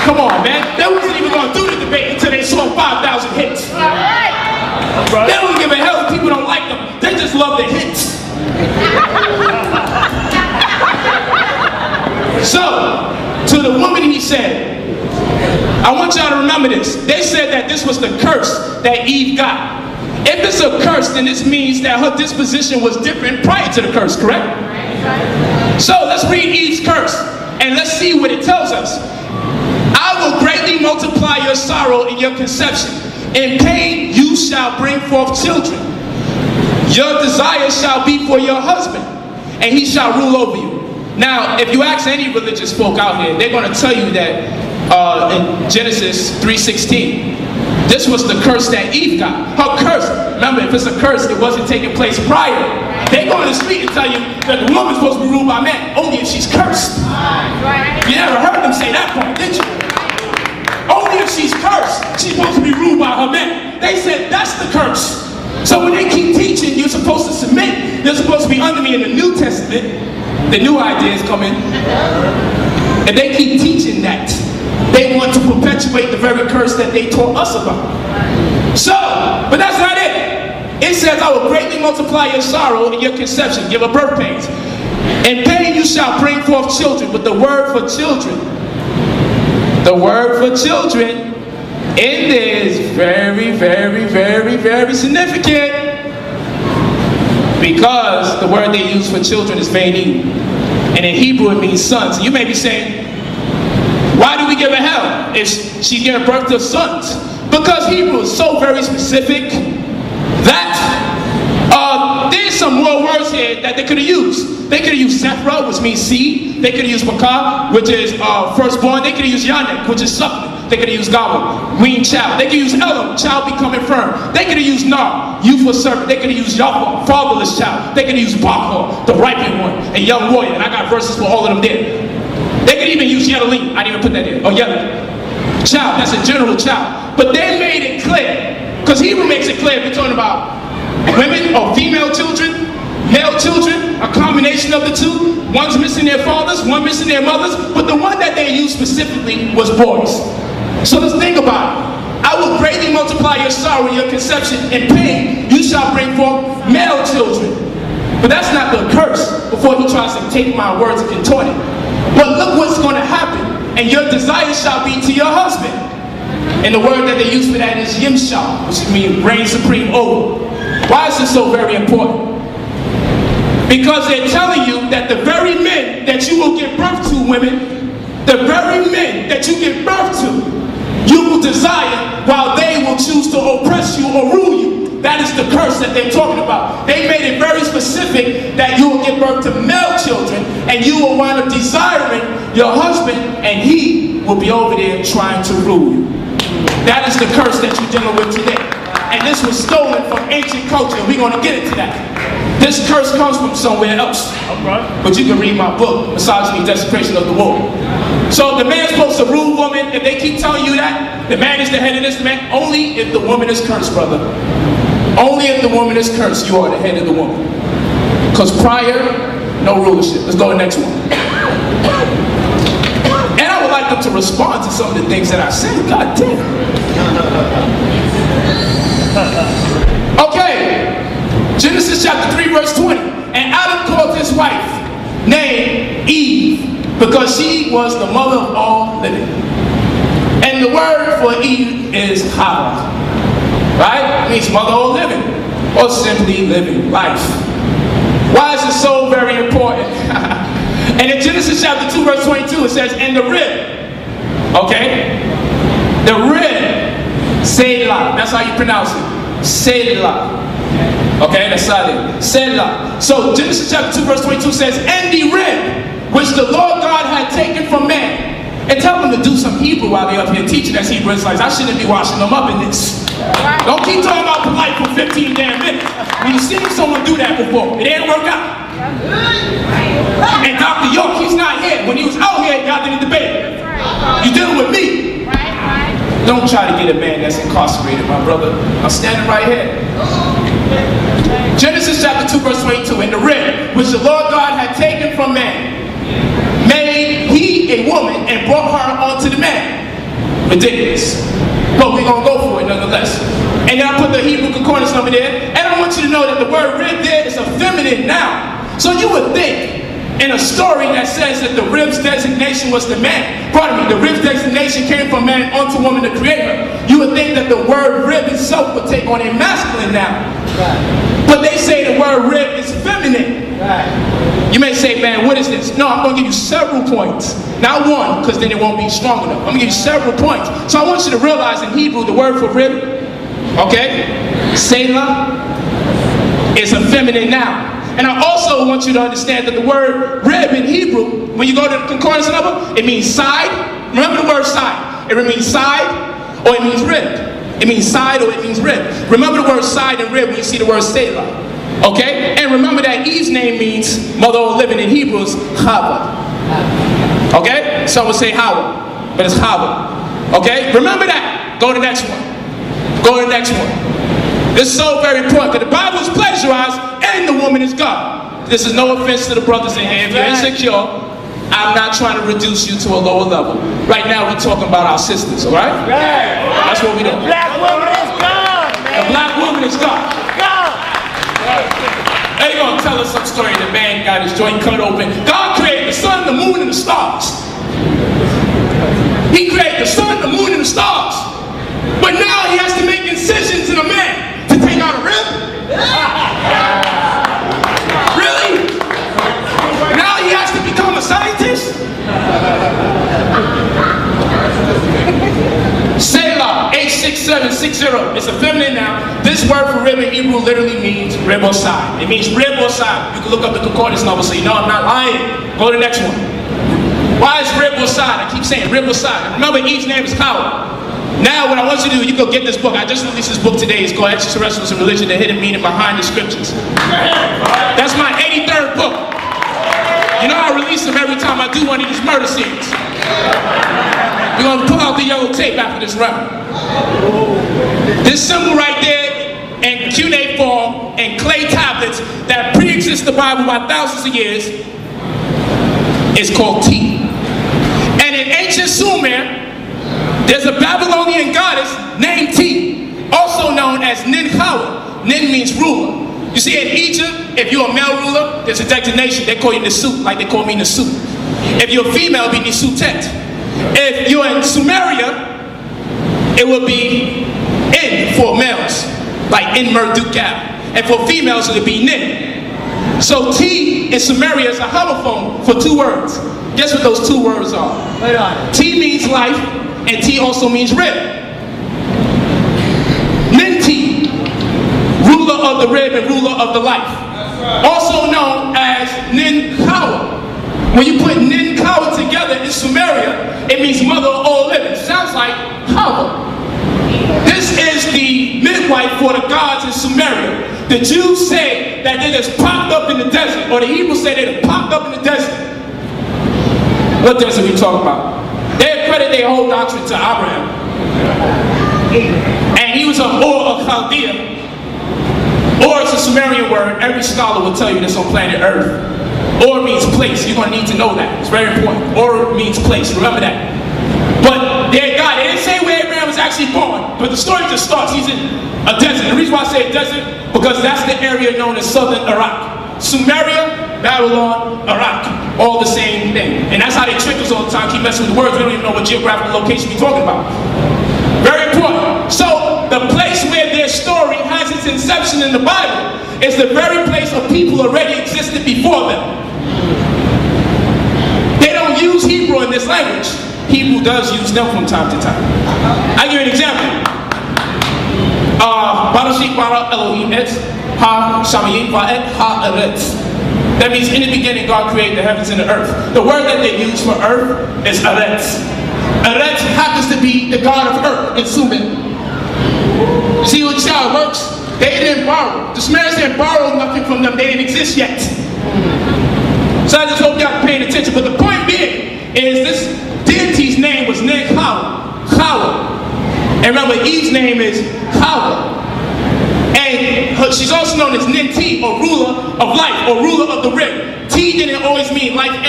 Come on, man. They wasn't even going to do the debate until they saw 5,000 hits. They don't give a hell if people don't like them. They just love the hits. So, to the woman he said, I want y'all to remember this. They said that this was the curse that Eve got. If it's a curse, then this means that her disposition was different prior to the curse, correct? So let's read Eve's curse and let's see what it tells us. I will greatly multiply your sorrow in your conception. In pain you shall bring forth children. Your desire shall be for your husband, and he shall rule over you. Now, if you ask any religious folk out here, they're going to tell you that in Genesis 3:16, this was the curse that Eve got. Her curse. Remember, if it's a curse, it wasn't taking place prior. They go in the street and tell you that the woman's supposed to be ruled by men only if she's cursed. You never heard them say that part, did you? Only if she's cursed, she's supposed to be ruled by her men. They said that's the curse. So when they keep teaching you're supposed to submit, you're supposed to be under me in the New Testament, the new ideas come in, and they keep teaching that. They want to perpetuate the very curse that they taught us about. So, but that's not it. It says, I will greatly multiply your sorrow in your conception, give her birth pains. In pain you shall bring forth children. But the word for children in there is very, very, very, very significant. Because the word they use for children is bani. And in Hebrew it means sons. You may be saying, why do we give her hell if she's giving birth to sons? Because Hebrew is so very specific that there's some more words here that they could have used. They could have used Sephra, which means seed. They could have used Bakar, which is firstborn. They could have used Yanek, which is suckling. They could have used Gaba, weaned child. They could use Elam, child becoming firm. They could have used Nar, youthful servant. They could have used Yahweh, fatherless child. They could have used Bakhor, the ripened one, and young warrior. And I got verses for all of them there. They could even use Yedalim. I didn't even put that in. Or Yedalim. Child, that's a general child. But they made it clear, because Hebrew makes it clear if you're talking about women or female children, male children, a combination of the two. One's missing their fathers, one missing their mothers, but the one that they used specifically was boys. So let's think about it. I will greatly multiply your sorrow in your conception. In pain you shall bring forth male children. But that's not the curse before he tries to take my words and contort it. But look what's going to happen. And your desire shall be to your husband. And the word that they use for that is Yimshah, which means reign supreme over. Why is this so very important? Because they're telling you that the very men that you will give birth to, women, the very men that you give birth to, you will desire while they will choose to oppress you or rule you. That is the curse that they're talking about. They made it very specific that you will give birth to male children and you will wind up desiring your husband and he will be over there trying to rule you. That is the curse that you're dealing with today. And this was stolen from ancient culture. We're going to get into that. This curse comes from somewhere else. But you can read my book, Misogyny, Desecration of the War. So the man's supposed to rule woman. If they keep telling you that, the man is the head of this, the man, only if the woman is cursed, brother. Only if the woman is cursed, you are the head of the woman. Because prior, no rulership. Let's go to the next one. And I would like them to respond to some of the things that I said. God damn. Okay. Genesis chapter 3 verse 20. And Adam called his wife, named Eve, because she was the mother of all living. And the word for Eve is Hava. Right? It means mother of all living. Or simply living life. Why is it so very important? And in Genesis chapter 2 verse 22 it says, and the rib. Okay? The rib. Selah. That's how you pronounce it. Selah. Okay, that's how it is. Selah. So Genesis chapter 2 verse 22 says, and the rib which the Lord God had taken from man. And tell them to do some Hebrew while they're up here teaching as Hebrew Israelites. I shouldn't be washing them up in this. Don't keep talking about polite for 15 damn minutes. When you seen someone do that before, it didn't work out. And Dr. York, he's not here. When he was out here, y'all didn't debate. You're dealing with me. Don't try to get a man that's incarcerated, my brother. I'm standing right here. Genesis chapter 2 verse 22. And the rib which the Lord God had taken from man, made he a woman and brought her unto the man. Ridiculous. But we're going to go for it nonetheless. And then I put the Hebrew concordance number there. And I want you to know that the word rib there is a feminine noun. So you would think, in a story that says that the rib's designation was the man, pardon me, the rib's designation came from man unto woman, the creator, you would think that the word rib itself would take on a masculine noun. Right. But they say the word rib is feminine. Right. You may say, man, what is this? No, I'm going to give you several points. Not one, because then it won't be strong enough. I'm going to give you several points. So I want you to realize in Hebrew, the word for rib, okay, Selah, is a feminine noun. And I also want you to understand that the word rib in Hebrew, when you go to the concordance number, it means side. Remember the word side. It means side or it means rib. It means side or it means rib. Remember the word side and rib when you see the word Selah. Okay? And remember that Eve's name means mother or living in Hebrew is Chava. Okay? Some would say Hawa, but it's Chava. Okay? Remember that. Go to the next one. Go to the next one. This is so very important, because the Bible is plagiarized and the woman is God. This is no offense to the brothers in here. If you're insecure, I'm not trying to reduce you to a lower level. Right now, we're talking about our sisters, all right? That's what we do. The black woman is God, man. The black woman is God. God. They're going to tell us some story. The man got his joint cut open. God created the sun, the moon, and the stars. He created the sun, the moon, and the stars. But now he has to make incisions in a man. Take out a rib? Really? Now he has to become a scientist? Selah, H6760. It's a feminine noun. This word for rib in Hebrew literally means rib or side. It means rib or side. You can look up the concordance number so you know I'm not lying. Go to the next one. Why is rib or side? I keep saying rib or side. Remember, Eve's name is Hawa. Now what I want you to do, you go get this book. I just released this book today. It's called Extraterrestrials and Religion, the Hidden Meaning Behind the Scriptures. That's my 83rd book. You know I release them every time I do one of these murder scenes. We're going to pull out the yellow tape after this round. This symbol right there in cuneiform form and clay tablets that pre-exist the Bible by thousands of years is called T. And in ancient Sumer, there's a Babylonian goddess named T, also known as Ninhawa. Nin means ruler. You see, in Egypt, if you're a male ruler, there's a designation. They call you Nisut, like they call me Nisut. If you're a female, it'll be Nisutet. If you're in Sumeria, it will be In for males, like In Merdukab. And for females, it will be Nin. So T in Sumeria is a homophone for two words. Guess what those two words are? Wait on. T means life, and T also means rib. Ninti, ruler of the rib and ruler of the life. Also known as Ninkawa. When you put Ninkawa together in Sumeria, it means mother of all living. Sounds like Hawa. This is the midwife for the gods in Sumeria. The Jews say that they just popped up in the desert, or the Hebrews say they just popped up in the desert. What desert are we talking about? They accredit their whole doctrine to Abraham. And he was of Ur of Chaldea. Ur is a Sumerian word. Every scholar will tell you this on planet Earth. Ur means place. You're going to need to know that. It's very important. Ur means place. Remember that. But their God, they didn't say where Abraham was actually born. But the story just starts. He's in a desert. The reason why I say a desert, because that's the area known as southern Iraq. Sumeria, Babylon, Iraq, all the same thing. And that's how they trick us all the time, keep messing with the words. We don't even know what geographical location we're talking about. Very important. So, the place where their story has its inception in the Bible is the very place of people already existed before them. They don't use Hebrew in this language. Hebrew does use them from time to time. I'll give you an example. Barashik bara Elohim et ha shamayim va'et ha eretz. That means in the beginning God created the heavens and the earth. The word that they use for earth is eretz. Eretz happens to be the god of earth in Sumer. See how it works? They didn't borrow. The Sumerians didn't borrow nothing from them. They didn't exist yet. So I just hope y'all are paying attention. But the point being is this deity's name was Ninhawa. Chawa. And remember, Eve's name is Hawa. And she's also known as Ninti, or ruler of life, or ruler of the rib. T didn't always mean life and